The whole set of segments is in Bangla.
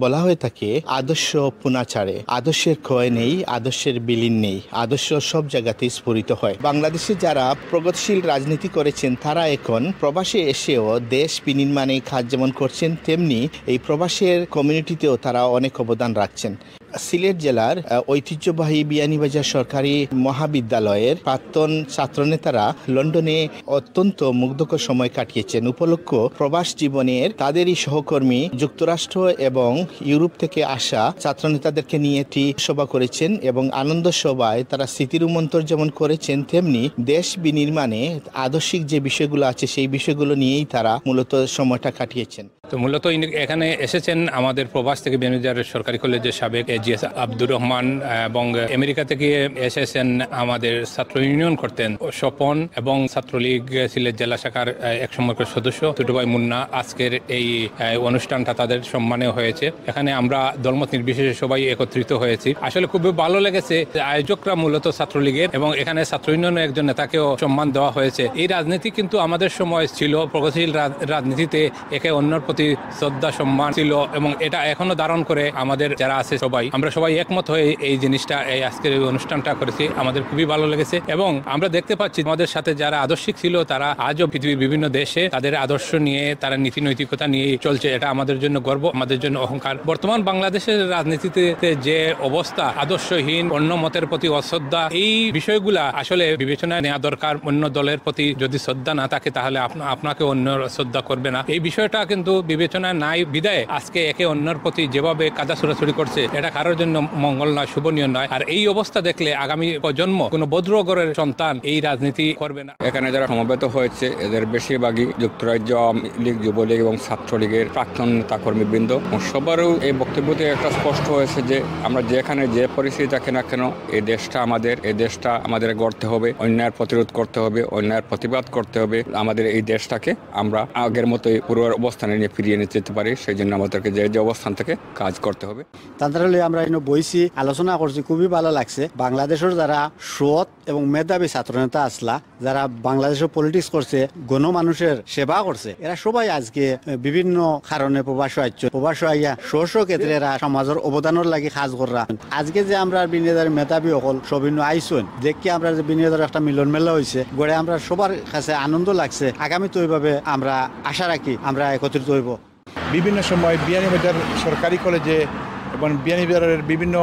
বলা হয়ে থাকে আদর্শ পুনাচারে, আদর্শের ক্ষয় নেই, আদর্শের বিলীন নেই, আদর্শ সব জায়গাতেই স্ফুরিত হয়। বাংলাদেশে যারা প্রগতিশীল রাজনীতি করেছেন তারা এখন প্রবাসে এসেও দেশ বিনির্মাণে কাজ যেমন করছেন, তেমনি এই প্রবাসের কমিউনিটিতেও তারা অনেক অবদান রাখছেন। সিলেট জেলার ঐতিহ্যবাহী বিয়ানীবাজার সরকারি মহাবিদ্যালয়ের প্রাক্তন ছাত্রনেতারা লন্ডনে অত্যন্ত মুগ্ধকর সময় কাটিয়েছেন। উপলক্ষ প্রবাস জীবনের তাদেরই সহকর্মী যুক্তরাষ্ট্র এবং ইউরোপ থেকে আসা ছাত্রনেতাদেরকে নিয়ে একটি সভা করেছেন এবং আনন্দ সভায় তারা স্মৃতিরোমন্থন যেমন করেছেন, তেমনি দেশ বিনির্মাণে আদর্শিক যে বিষয়গুলো আছে সেই বিষয়গুলো নিয়েই তারা মূলত সময়টা কাটিয়েছেন। তো মূলত এখানে এসেছেন আমাদের প্রবাস থেকে বিয়ানীবাজার সরকারি কলেজের সাবেক জিএস আব্দুর রহমান, এবং আমেরিকা থেকে এসেছেন আমাদের ছাত্র ইউনিয়ন করতেন স্বপন, এবং ছাত্রলীগ সিলেট জেলা শাখার এক সময়কার সদস্য ছোট ভাই মুন্না। আজকের এই অনুষ্ঠানটা তাদের সম্মানে হয়েছে। এখানে আমরা দলমত নির্বিশেষে সবাই একত্রিত হয়েছি। আসলে খুবই ভালো লেগেছে। আয়োজকরা মূলত ছাত্রলীগের, এবং এখানে ছাত্র ইউনিয়নের একজন নেতাকেও সম্মান দেওয়া হয়েছে। এই রাজনীতি কিন্তু আমাদের সময় ছিল প্রগতিশীল রাজনীতিতে একে অন্যের প্রতি শ্রদ্ধা সম্মান ছিল, এবং এটা এখনো ধারণ করে আমাদের যারা আছে সবাই। আমরা সবাই একমত হয়ে এই জিনিসটা, এই আজকের এই অনুষ্ঠানটা করেছি। আমাদের খুবই ভালো লেগেছে, এবং আমরা দেখতে পাচ্ছি আমাদের সাথে যারা আদর্শিক ছিল তারা আজও পৃথিবীর বিভিন্ন দেশে তাদের আদর্শ নিয়ে, তারা নীতি নৈতিকতা নিয়ে চলছে। এটা আমাদের জন্য গর্ব, আমাদের জন্য অহংকার। বর্তমান বাংলাদেশের রাজনীতিতে যে অবস্থা, আদর্শহীন, অন্য মতের প্রতি অশ্রদ্ধা, এই বিষয়গুলা আসলে বিবেচনায় নেওয়া দরকার। অন্য দলের প্রতি যদি শ্রদ্ধা না থাকে তাহলে আপনাকে অন্য শ্রদ্ধা করবে না। এই বিষয়টা কিন্তু বিবেচনায় নাই বিদায় আজকে একে অন্যের প্রতি যেভাবে কাদা ছুড়াছুড়ি করছে, এটা কারোর জন্য মঙ্গল নয়, শুভনীয় নয়। আর এই অবস্থা দেখলে আগামী প্রজন্ম কোনো ভদ্রগরের সন্তান এই রাজনীতি করবে না। এখানে যারা সমবেত হয়েছে এদের বেশিরভাগই যুক্তরাজ্য আওয়ামী লীগ, যুবলীগ এবং ছাত্রলীগের প্রাক্তন নেতাকর্মীবৃন্দ। সবারও এই বক্তব্যতে একটা স্পষ্ট হয়েছে যে আমরা যেখানে যে পরিস্থিতি থাকি না কেন, এই দেশটা আমাদের, এই দেশটা আমাদের গড়তে হবে, অন্যায়ের প্রতিরোধ করতে হবে, অন্যায়ের প্রতিবাদ করতে হবে। আমাদের এই দেশটাকে আমরা আগের মতোই পুরো অবস্থানে নিয়ে ফিরিয়ে নিতে যেতে পারি, সেই জন্য আমাদেরকে যে অবস্থান থেকে কাজ করতে হবে। তান্ত্রালয়ে আমরা বইছি, আলোচনা করছি, খুবই ভালো লাগছে। বাংলাদেশের যারা সৎ এবং মেধাবী ছাত্রনেতা আসলা, যারা বাংলাদেশের পলিটিক্স করছে, গণমানুষের সেবা করছে, এরা সবাই আজকে বিভিন্ন কারণে প্রবাস আইয়া স্ব ক্ষেত্রে এরা সমাজের অবদানের লাগি কাজ করা। আজকে যে আমরা বিনিয়োগের মেধাবী সকল সবিন্য আইসন দেখি আমরা যে বিনিয়োগের একটা মিলন মেলা হয়েছে, গড়ে আমরা সবার কাছে আনন্দ লাগছে। আগামী তো এইভাবে আমরা আশা রাখি আমরা একত্রিত হইব। বিভিন্ন সময় বিয়ানীবাজার সরকারি কলেজে এবং বিয়ানীবাজারের বিভিন্ন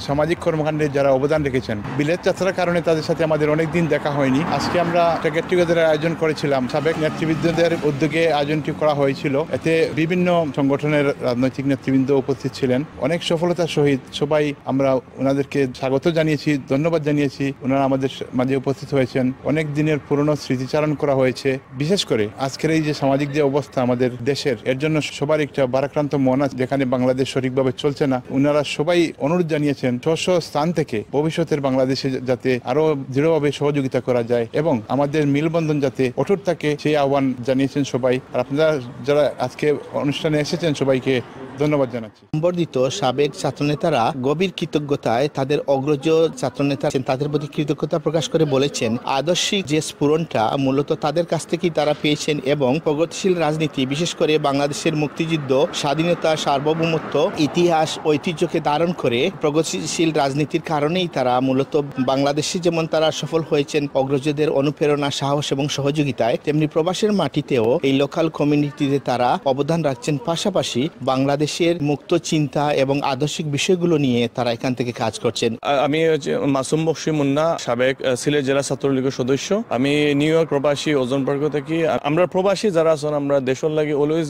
সামাজিক কর্মকাণ্ডে যারা অবদান রেখেছেন, বিলেত যাত্রার কারণে তাদের সাথে আমাদের অনেক দিন দেখা হয়নি। আজকে আমরা একটা গেট টুগেদারের আয়োজন করেছিলাম, সাবেক নেতৃবৃন্দদের উদ্যোগে আয়োজনটি করা হয়েছিল। এতে বিভিন্ন সংগঠনের রাজনৈতিক নেতৃবৃন্দ উপস্থিত ছিলেন। অনেক সফলতার সহিত সবাই আমরা ওনাদেরকে স্বাগত জানিয়েছি, ধন্যবাদ জানিয়েছি। ওনারা আমাদের মাঝে উপস্থিত হয়েছেন। অনেক দিনের পুরনো স্মৃতিচারণ করা হয়েছে। বিশেষ করে আজকের এই যে সামাজিক যে অবস্থা আমাদের দেশের, এর জন্য সবার একটা ভারাক্রান্ত মন আছে, যেখানে বাংলাদেশ সঠিকভাবে চলছে না। ওনারা সবাই অনুরোধ জানিয়েছেন স্ব স্থান থেকে ভবিষ্যতের বাংলাদেশে যাতে আরো দৃঢ়ভাবে সহযোগিতা করা যায় এবং আমাদের মিলবন্ধন যাতে অটুট থাকে, সেই আহ্বান জানিয়েছেন সবাই। আর আপনারা যারা আজকে অনুষ্ঠানে এসেছেন সবাইকে ধন্যবাদ জানাচ্ছি। সম্বর্ধিত সাবেক ছাত্রনেতারা গভীর কৃতজ্ঞতায় তাদের অগ্রজ ছাত্রনেতা তাদের প্রতি কৃতজ্ঞতা প্রকাশ করে বলেছেন, আদর্শিক যে স্ফুরণটা মূলত তাদের কাছ থেকেই তারা পেয়েছেন, এবং প্রগতিশীল রাজনীতি, বিশেষ করে বাংলাদেশের মুক্তিযুদ্ধ, স্বাধীনতা, সার্বভৌমত্ব, ইতিহাস, ঐতিহ্যকে ধারণ করে প্রগতিশীল রাজনীতির কারণেই তারা মূলত বাংলাদেশে যেমন তারা সফল হয়েছেন অগ্রজদের অনুপ্রেরণা, সাহস এবং সহযোগিতায়, তেমনি প্রবাসের মাটিতেও এই লোকাল কমিউনিটিতে তারা অবদান রাখছেন। পাশাপাশি বাংলাদেশের মুক্ত চিন্তা এবং আদর্শিক বিষয়গুলো নিয়ে তারা এখান থেকে কাজ করছেন। আমি মাসুম বক্সি মুন্না, সাবেক সিলেট জেলা ছাত্রলীগের সদস্য। আমি নিউ ইয়র্ক প্রবাসী ওজনবর্গ থেকে। আমরা প্রবাসী যারা আছেন আমরা দেশের লাগে অলওয়েজ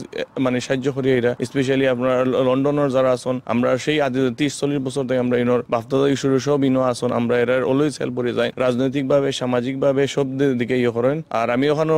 সাহায্য করি। এরা স্পেশালি আপনার লন্ডনের যারা আছেন, আমরা সেই 30-40 বছর থেকে আমরা ইনোর বাপদাদা ইস্যুর সব ইনো আছেন, আমরা এরা অলওয়েজ হেল্প করে যাই, রাজনৈতিক ভাবে, সামাজিক ভাবে সব দিকে করেন। আর আমি ওখানে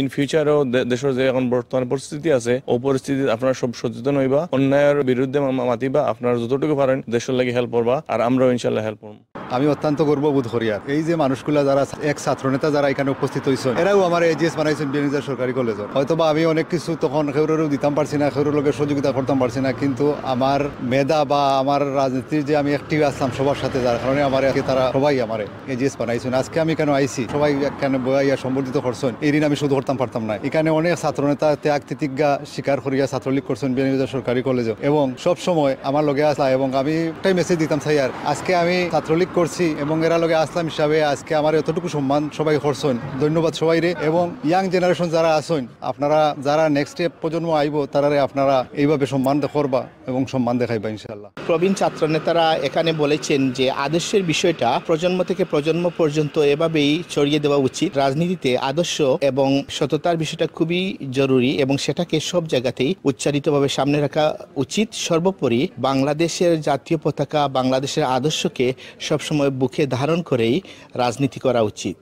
ইন ফিউচারও দেশের যে এখন বর্তমান পরিস্থিতি আছে, ও পরিস্থিতি আপনারা সব সচেতন হইবা, অন্যায়ের বিরুদ্ধে মাতিবা, আপনারা যতটুকু পারেন দেশের লাগে হেল্প করবা, আর আমরাও ইনশাল্লাহ হেল্প করবো। আমি অত্যন্ত গর্ববোধ করি। আর এই যে মানুষগুলা যারা এক ছাত্রনেতা যারা এখানে উপস্থিত হয়েছেন, এরাও আমার এজিএস বানাইছেন বিয়ানীবাজার সরকারি কলেজের। হয়তোবা আমি অনেক কিছু তখন খেউরেরও দিতাম পারছি না, খেউরের লোকের সহযোগিতা করতাম পারছি না, কিন্তু আমার মেধা বা আমার রাজনীতির যে আমি অ্যাক্টিভ আসলাম সবার সাথে, যার কারণে আমার তারা সবাই আমার এজিএস বানাইছেন। আজকে আমি কেন আইসি, সবাই এখানে বইয়া সম্বর্ধিত করছেন, এই ঋণ আমি শুধু করতাম পারতাম না। এখানে অনেক ছাত্রনেতা ত্যাগ তিতিজ্ঞা স্বীকার করিয়া ছাত্রলীগ করছেন বিয়ানীবাজার সরকারি কলেজে, এবং সব সময় আমার লগে আসলা, এবং আমি একটাই মেসেজ দিতাম চাই, আর আজকে আমি ছাত্রলীগ করছি এবং এরা লগে আসলাম হিসাবে আজকে আমার এতটুকু সম্মান সবাই করছেন। ধন্যবাদ সবাই রে। এবং ইয়াং জেনারেশন যারা আছেন, আপনারা যারা নেক্সট প্রজন্ম আইব, তারারে আপনারা এইভাবে সম্মান করবা এবং সম্মান দেখাইবা ইনশাআল্লাহ। প্রবীণ ছাত্র নেতারা এখানে বলেছেন যে আদর্শের বিষয়টা প্রজন্ম থেকে প্রজন্ম পর্যন্ত এভাবেই ছড়িয়ে দেওয়া উচিত। রাজনীতিতে আদর্শ এবং সততার বিষয়টা খুবই জরুরি এবং সেটাকে সব জায়গাতেই উচ্চারিতভাবে সামনে রাখা উচিত। সর্বোপরি বাংলাদেশের জাতীয় পতাকা, বাংলাদেশের আদর্শকে সবসময় বুকে ধারণ করেই রাজনীতি করা উচিত।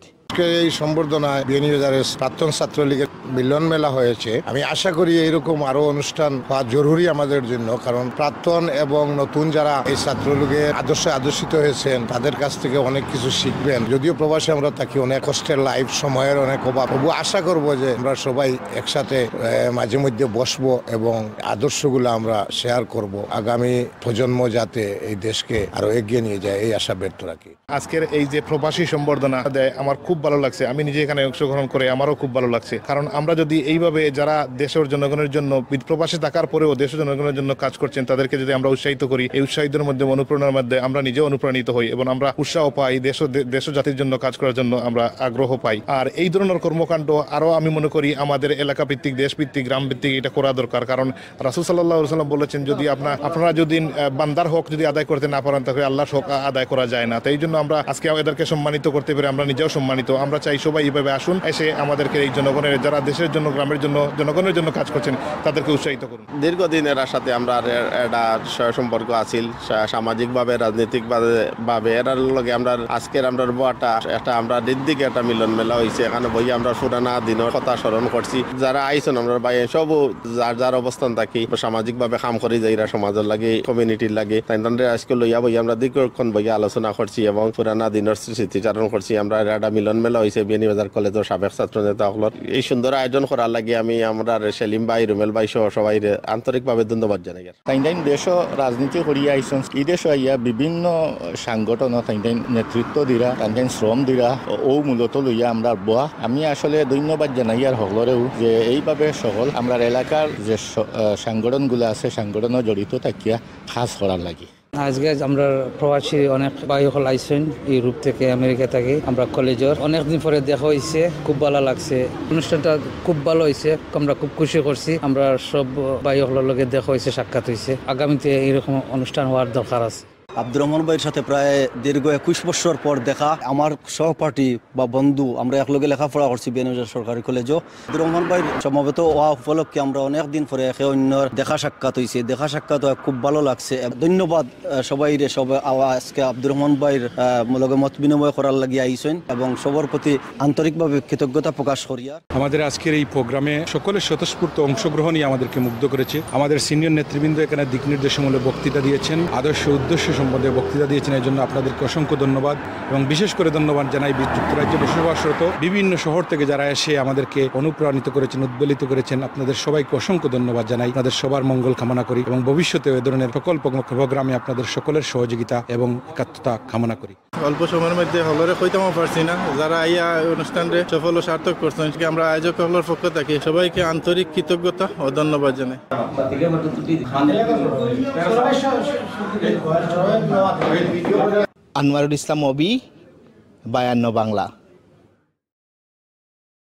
এই সম্বর্ধনায় বিয়ানীবাজারের প্রাক্তন ছাত্রলীগের মিলন মেলা হয়েছে। আমি আশা করি এইরকম আরো অনুষ্ঠান হওয়া জরুরি আমাদের জন্য, কারণ প্রাক্তন এবং নতুন যারা এই ছাত্রলীগের আদর্শে আদর্শিত হয়েছেন তাদের কাছ থেকে অনেক কিছু শিখবেন। যদিও প্রবাসে আমরা থাকি, অনেক কষ্টের লাইফ, সময়ের অনেক অভাব, তবু আশা করব যে আমরা সবাই একসাথে মাঝে মধ্যে বসবো এবং আদর্শগুলো আমরা শেয়ার করব। আগামী প্রজন্ম যাতে এই দেশকে আরো এগিয়ে নিয়ে যায়, এই আশা ব্যর্থ রাখি। আজকের এই যে প্রবাসী সম্বর্ধনা দেয় আমার খুব ভালো লাগছে। আমি নিজে এখানে অংশগ্রহণ করে আমারও খুব ভালো লাগছে, কারণ আমরা যদি এইভাবে যারা দেশের জনগণের জন্য প্রবাসে থাকার পরেও দেশের জনগণের জন্য কাজ করছেন তাদেরকে যদি আমরা উৎসাহিত করি, এই উৎসাহিতের মধ্যে অনুপ্রেরণার মধ্যে আমরা নিজেও অনুপ্রাণিত হই এবং আমরা উৎসাহ পাই, দেশ জাতির জন্য কাজ করার জন্য আমরা আগ্রহ পাই। আর এই ধরনের কর্মকাণ্ড আরো আমি মনে করি আমাদের এলাকা ভিত্তিক, দেশ ভিত্তিক, গ্রাম ভিত্তিক এটা করা দরকার। কারণ রাসূল সাল্লাল্লাহু আলাইহি ওয়াসাল্লাম বলেছেন, যদি আপনারা যদি বান্দার হক যদি আদায় করতে না পারেন তাহলে আল্লাহর হক আদায় করা যায় না। তাই জন্য আমরা আজকে এদেরকে সম্মানিত করতে পেরে আমরা নিজেও সম্মানিত। আমরা চাই সবাই এইভাবে আসুন, এসে আমাদেরকে এই জনগণের, যারা দেশের জন্য, গ্রামের জন্য, জনগণের জন্য কাজ করছেন তাদেরকে উৎসাহিত করুন। দীর্ঘদিন এর সাথে আমরা একটা সম্পর্ক আছিল, সামাজিকভাবে, রাজনৈতিকভাবে এর লগে আমরা আজকের আমরা একটা আমরা দিকে একটা মিলন মেলা হয়েছে। এখানে বই আমরা পুরানা দিনের কথা স্মরণ করছি। যারা আইসন আমরা ভাই সব যার অবস্থান থাকি সামাজিকভাবে কাম করি যাইরা সমাজের লাগে, কমিউনিটির লাগে, তাই আজকে লইয়া বই আমরা দীর্ঘক্ষণ বইয়া আলোচনা করছি এবং পুরানা দিনের স্মৃতিচারণ করছি। আমরা একটা মিলন মেলা হয়েছে বিয়ানীবাজার কলেজের সাবেক ছাত্র নেতা হলর। এই সুন্দর আয়োজন করার লাগে আমি আমরা সেলিম ভাই, রুমেল ভাই সহ সবাই আন্তরিকভাবে ধন্যবাদ জানাই। তাই দেশ রাজনীতি করিয়া আইসন, এই দেশ আইয়া বিভিন্ন সাংগঠন তাই নেতৃত্ব দিরা, তাই শ্রম দিরা, ও মূলত লইয়া আমরা বয়া। আমি আসলে ধন্যবাদ জানাই আর হলরেও যে এইভাবে সকল আমরা এলাকার যে সাংগঠনগুলো আছে সাংগঠনও জড়িত থাকিয়া কাজ করার লাগে। আজকে আমরা প্রবাসী অনেক ভাই হল আইসেন ইউরোপ থেকে, আমেরিকা থেকে। আমরা কলেজের অনেকদিন পরে দেখা হয়েছে, খুব ভালো লাগছে। অনুষ্ঠানটা খুব ভালো হয়েছে, আমরা খুব খুশি করছি। আমরা সব ভাই হলের লগে দেখা হয়েছে, সাক্ষাৎ হয়েছে। আগামীতে এরকম অনুষ্ঠান হওয়ার দরকার আছে। আব্দুর রহমান ভাইয়ের সাথে প্রায় দীর্ঘ 21 বছর পর দেখা। আমার সহপাঠী বা বন্ধু, আমরা একলগে লেখাপড়া করছি বিয়ানীবাজার সরকারি কলেজও। আব্দুর রহমান ভাইয়ের সমবেত হওয়া উপলক্ষে আমরা অনেক দিন পরে একে অন্যর দেখা সাক্ষাৎ হয়েছে। দেখা সাক্ষাৎ খুব ভালো লাগছে। ধন্যবাদ সবাই রে। সবাই আজকে আব্দুর রহমান ভাইয়ের লগে মত বিনিময় করার লাগিয়ে আইসেন এবং সবার প্রতি আন্তরিকভাবে কৃতজ্ঞতা প্রকাশ করি। আমাদের আজকের এই প্রোগ্রামে সকলের স্বতঃস্ফূর্ত অংশগ্রহণই আমাদেরকে মুগ্ধ করেছে। আমাদের সিনিয়র নেতৃবৃন্দ এখানে দিক নির্দেশমূলক বক্তৃতা দিয়েছেন, আদর্শ উদ্দেশ্য সম্বন্ধে বক্তৃতা দিয়েছেন। এই জন্য আপনাদেরকে অসংখ্য ধন্যবাদ এবং বিশেষ করে ধন্যবাদ জানাই যুক্তরাজ্যে বসবাসরত বিভিন্ন শহর থেকে যারা এসে আমাদেরকে অনুপ্রাণিত করেছেন, উদ্বেলিত করেছেন। আপনাদের সবাইকে অসংখ্য ধন্যবাদ জানাই। আপনাদের সবার মঙ্গল কামনা করি এবং ভবিষ্যতে এ ধরনের সকল প্রোগ্রামে আপনাদের সকলের সহযোগিতা এবং একাত্মতা কামনা করি। অল্প সময়ের মধ্যে হলরে কইতাম পারছি না, যারা আইয়া অনুষ্ঠানরে সফল ও সার্থক করছেন আমরা আয়োজক হলের পক্ষ থেকে সবাইকে আন্তরিক কৃতজ্ঞতা ও ধন্যবাদ জানাই। আনোয়ারুল ইসলাম অবি, 52 বাংলা।